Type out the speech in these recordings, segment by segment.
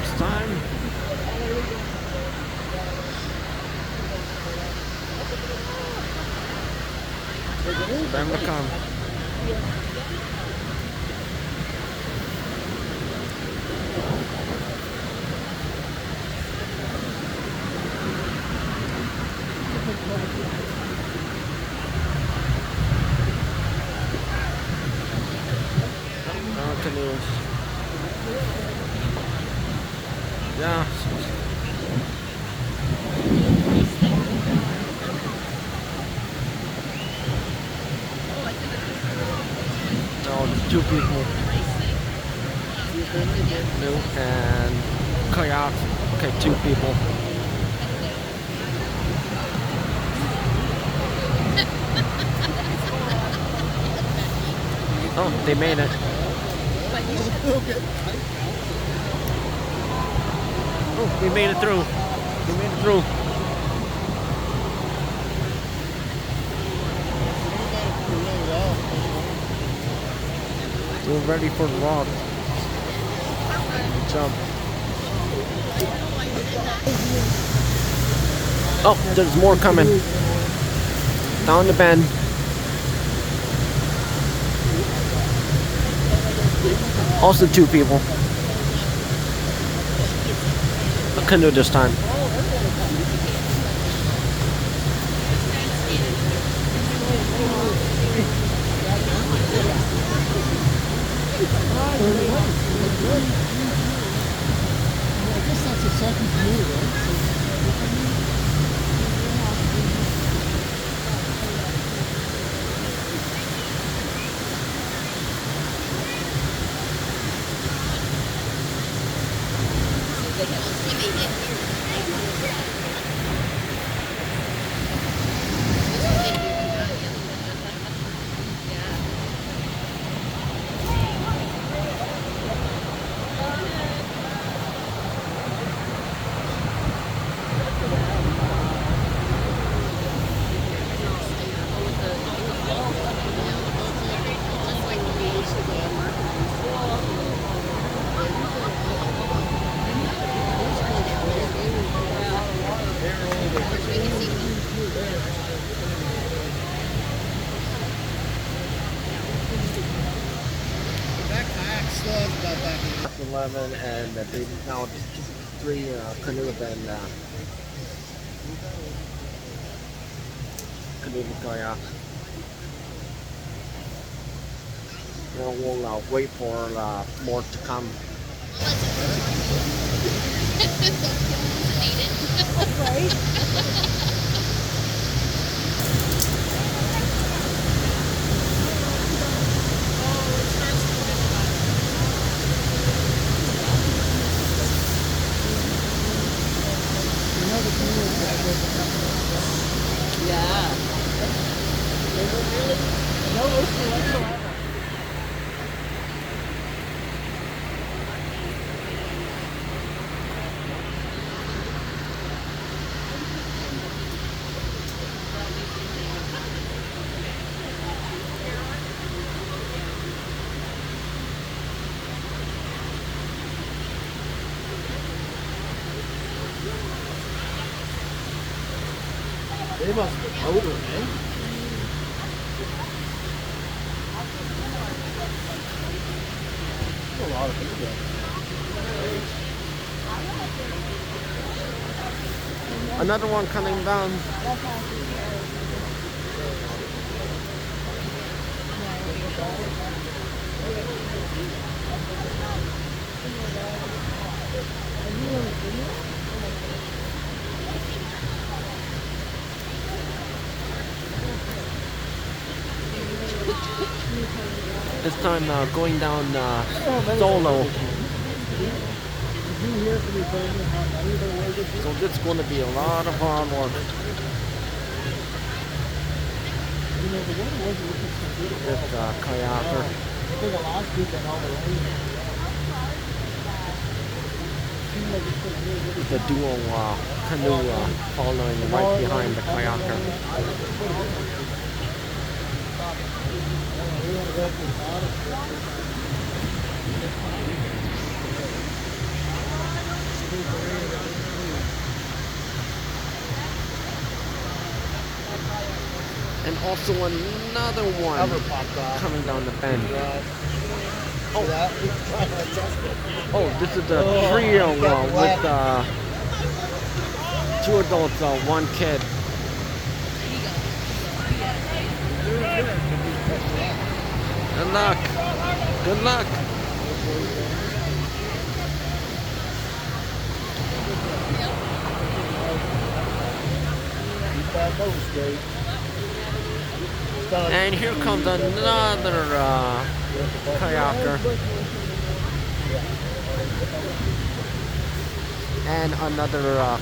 first time. Time to come. Canoes. Yeah. No, there's two people. Canoe and kayak. Okay, two people. Oh, they made it. Oh, we made it through. We made it through. We're ready for the rock. Jump. Oh, there's more coming. Down the bend. Also two people. A canoe this time. I guess that's a second canoe, right? That kayak still has about that. 11 and they now three canoes and canoe and kayak. Now we'll wait for more to come. Yeah. No issue whatsoever. They must be older, eh? A lot of people. Another one coming down. This time going down solo. So this is going to be a lot of hard work. This kayaker. The dual canoe following right behind the kayaker. also another one Cover popped off. coming down the bend. Oh, that? We're trying to adjust it. Oh, this is the trio with 2 adults, 1 kid. Good luck. Good luck. And here comes another kayaker. And another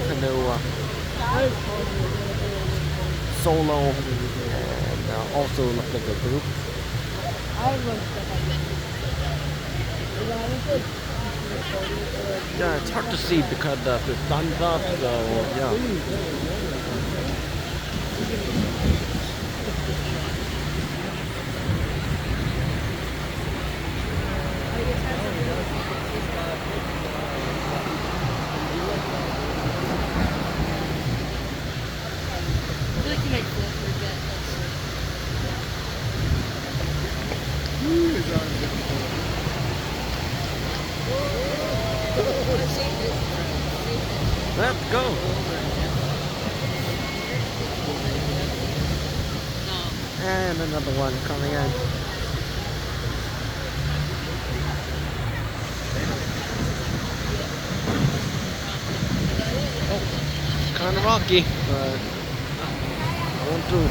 canoe solo, and also looks like a group. Yeah, it's hard to see because the sun's up, so yeah. Let's go. And another one coming in. Oh, kind of rocky, but going through.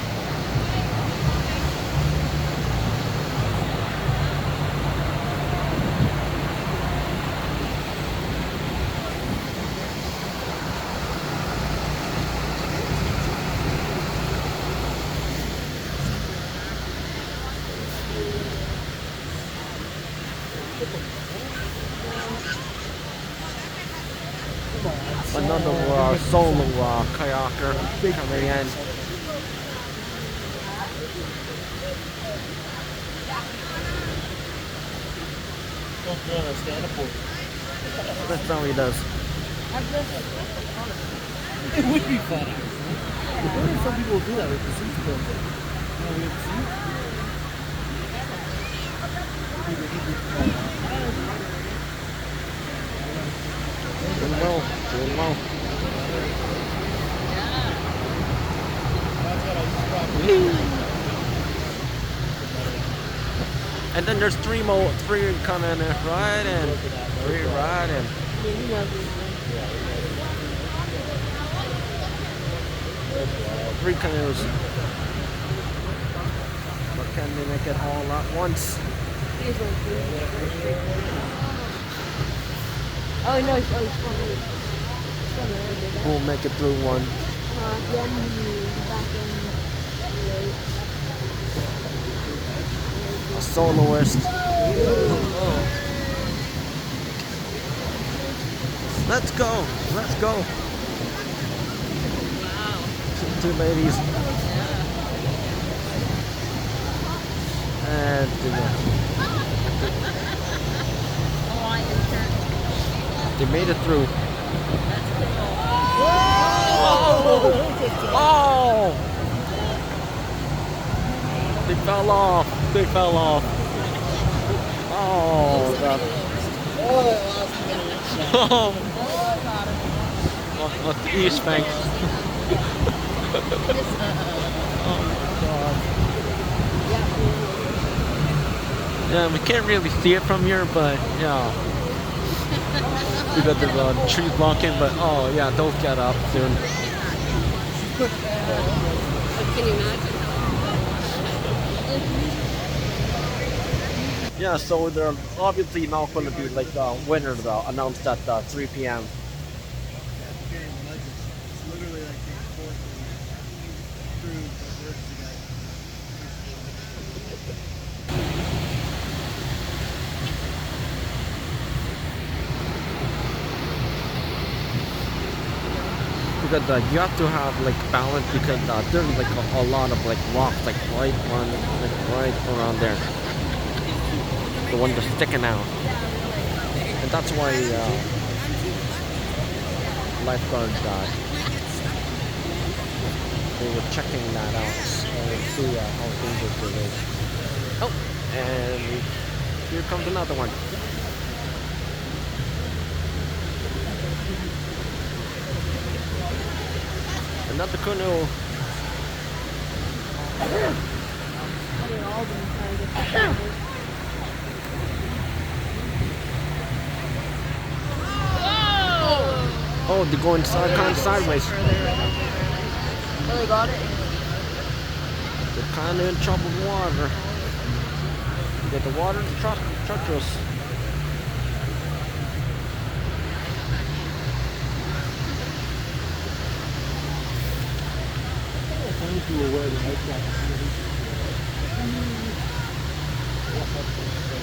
Another solo kayaker coming in. That's how he does. It would be funny. I wonder if some people will do that with the seats built in. We have Doing well, doing well. And then there's 3 coming in right in, 3 right in. 3 canoes. But can they make it all at once? Oh no, it's funny. We'll make it through one. A soloist. Let's go. Let's go. Wow. 2 ladies. And they made it through. Oh! They fell off. They fell off. Oh, that. Oh, what's the East Bank? Oh my God. Yeah, we can't really see it from here, but yeah. Because there's trees blocking, but oh yeah, they'll get up soon. Can you imagine? Yeah, so they're obviously not going to be like the winner though, announced at 3 p.m. Because you have to have like balance because there's like a lot of like rocks like right around there. The one that's sticking out, and that's why lifeguards die. they were checking that out and see how dangerous it is. Oh, and here comes another one. Another canoe. Oh, they're going kind of sideways. Oh, they got it? They're kind of in trouble with water. Get the water treacherous.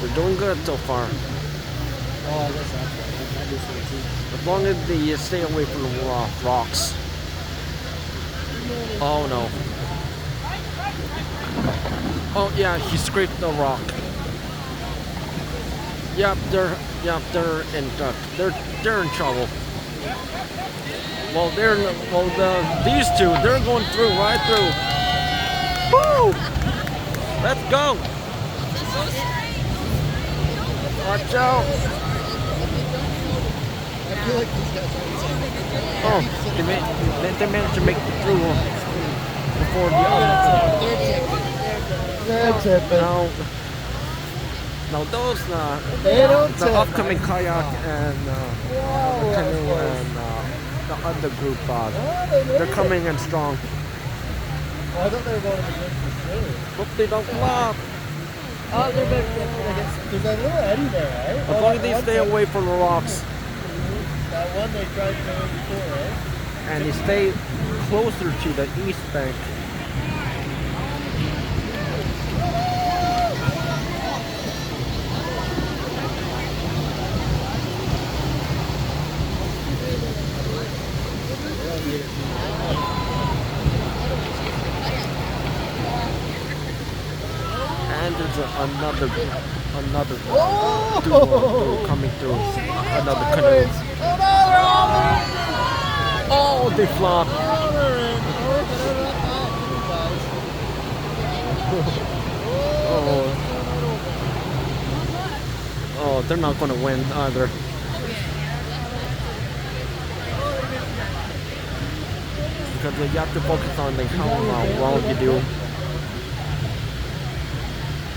They're doing good so far. Oh, I guess that's right. As long as they stay away from the rocks. Oh no. Oh yeah, he scraped the rock. Yep, they're in trouble. Well, these two, they're going through right through. Woo! Let's go. Watch out. I feel like these guys are Oh, they managed to make it through before the other. They're tipping. Now those They don't the tip. upcoming kayak and the canoe and the other group, they're coming in strong. Well, I thought they were going to be good for sure. Hope they don't flop. Oh, they're better. There's that little eddy there, right? As long as they stay away from the rocks That one they tried going before, right? and they stay closer to the east bank. And there's another duo coming through. Another canoe. Oh, they flopped. Oh, they're not going to win either. Because you have to focus on like how well you do. Is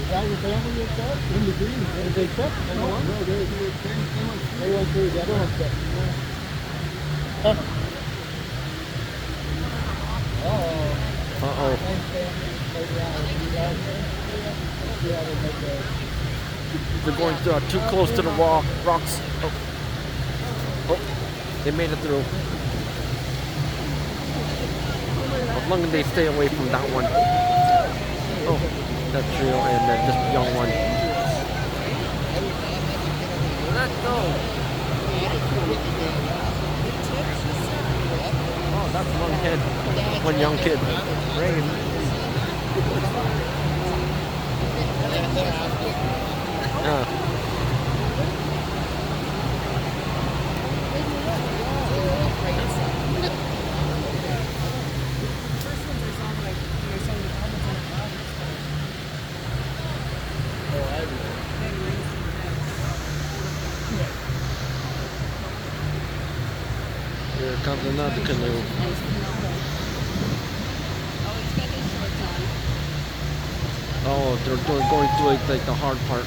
that your family and stuff? In the green. Did they trip? No, they went through the other one. Uh-oh. They're going too close to the rocks. Oh, they made it through. As long as they stay away from that one. Oh, that trio and then this young one. Let's go. Oh, that's one young kid. Brave. Here comes another canoe. Oh, they're going through like the hard part.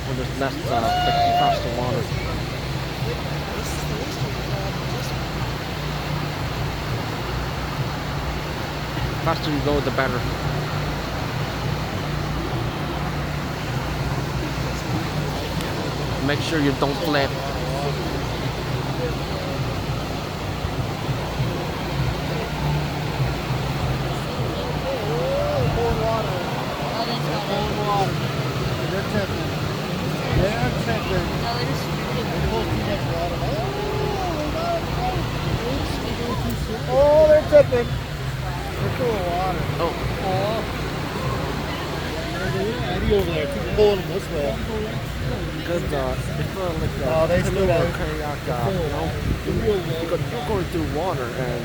Where there's less faster water. Faster you go, the better. Make sure you don't flip. Oh, they're tipping. They're full of water. Oh. There's an eddy over there. Keep pulling them this way. Because it's like Oh, they canoe still or are. kayak, you know, the real way. because you're going through water and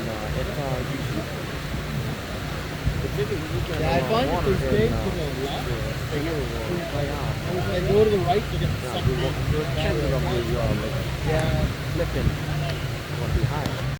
it's really you can Yeah, I find if water they stay in, to the left, the canoe or kayak. and if they go to the right, they get Yeah, sucked your chances of in. the Yeah. flipping will be higher.